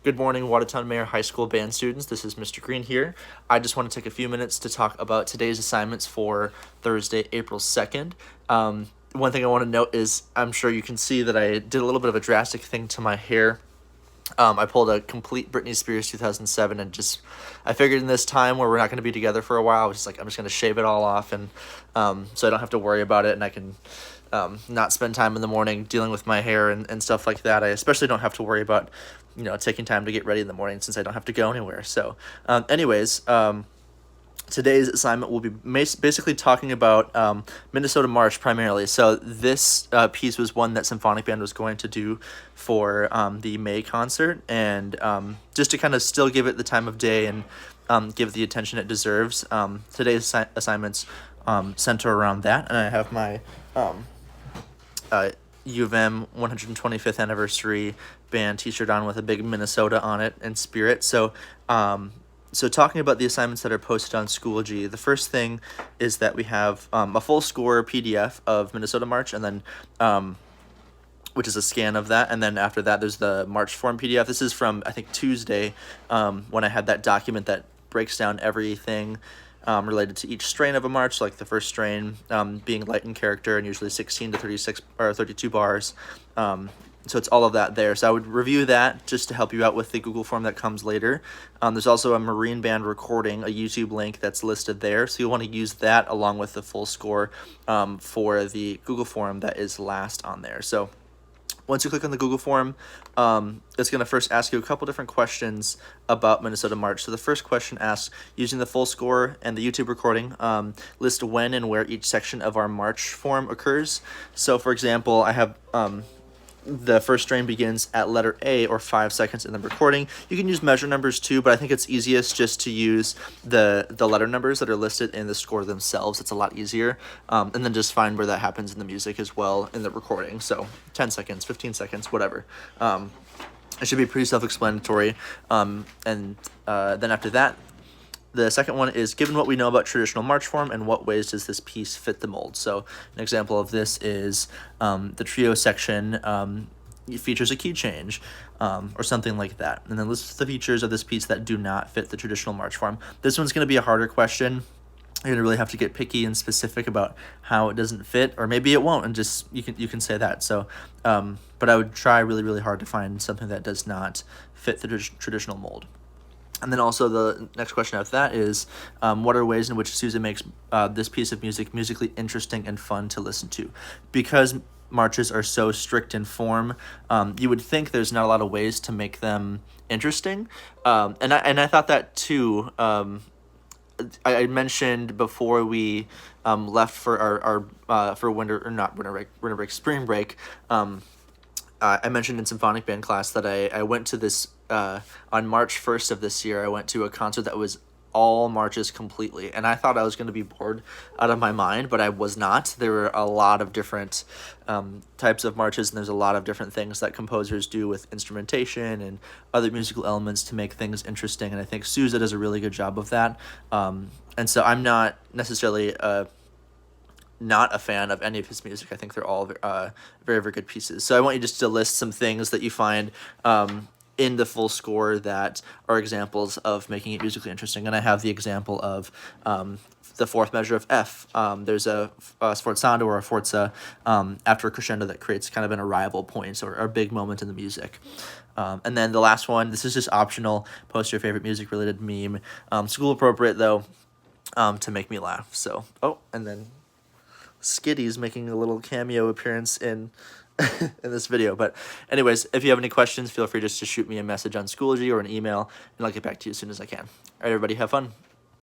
Good morning, Watertown Mayor High School band students. This is Mr. Green here. I just want to take a few minutes to talk about today's assignments for Thursday, April 2nd. One thing I want to note is I'm sure you can see that I did a little bit of a drastic thing to my hair. I pulled a complete Britney Spears 2007 and I figured in this time where we're not going to be together for a while, I was just like, I'm just going to shave it all off and so I don't have to worry about it and I can not spend time in the morning dealing with my hair and stuff like that. I especially don't have to worry about, taking time to get ready in the morning since I don't have to go anywhere. So, today's assignment will be basically talking about Minnesota March primarily. So this piece was one that Symphonic Band was going to do for the May concert, and just to kind of still give it the time of day and give the attention it deserves. Today's assignments center around that, and I have my U of M 125th anniversary band t-shirt on with a big Minnesota on it and spirit. So talking about the assignments that are posted on Schoology, the first thing is that we have a full score PDF of Minnesota March, and then which is a scan of that, and then after that there's the March form PDF. This is from, I think, Tuesday, when I had that document that breaks down everything related to each strain of a march, like the first strain being light in character and usually 16 to 36 or 32 bars. So it's all of that there. So I would review that just to help you out with the Google form that comes later. There's also a Marine Band recording, a YouTube link that's listed there. So you'll want to use that along with the full score for the Google form that is last on there. So once you click on the Google form, it's going to first ask you a couple different questions about Minnesota March. So the first question asks, using the full score and the YouTube recording, list when and where each section of our March form occurs. So for example, I have the first strain begins at letter A or 5 seconds in the recording. You can use measure numbers too, but I think it's easiest just to use the letter numbers that are listed in the score themselves. It's a lot easier. And then just find where that happens in the music as well in the recording. So 10 seconds, 15 seconds, whatever. It should be pretty self-explanatory. And then after that, the second one is, given what we know about traditional march form, in what ways does this piece fit the mold? So an example of this is the trio section features a key change or something like that. And then list the features of this piece that do not fit the traditional march form. This one's going to be a harder question. You're gonna really have to get picky and specific about how it doesn't fit, or maybe it won't, and just you can say that. So, but I would try really, really hard to find something that does not fit the traditional mold. And then also the next question after that is, what are ways in which Susan makes this piece of music musically interesting and fun to listen to? Because marches are so strict in form, you would think there's not a lot of ways to make them interesting. And I thought that too. I mentioned before we left for our for winter, or not winter break, spring break. I mentioned in symphonic band class that I went to this on March 1st of this year. I went to a concert that was all marches completely, and I thought I was going to be bored out of my mind, but I was not. There were a lot of different types of marches, and there's a lot of different things that composers do with instrumentation and other musical elements to make things interesting, and I think Sousa does a really good job of that. And so I'm not necessarily not a fan of any of his music. I think they're all very, very good pieces. So I want you just to list some things that you find in the full score that are examples of making it musically interesting. And I have the example of the fourth measure of F. There's a sforzando or a forza after a crescendo that creates kind of an arrival point or a big moment in the music. And then the last one, this is just optional. Post your favorite music-related meme. School appropriate, though, to make me laugh. So, and then Skitty's making a little cameo appearance in in this video. But anyways, if you have any questions, feel free just to shoot me a message on Schoology or an email, and I'll get back to you as soon as I can. All right, everybody, have fun.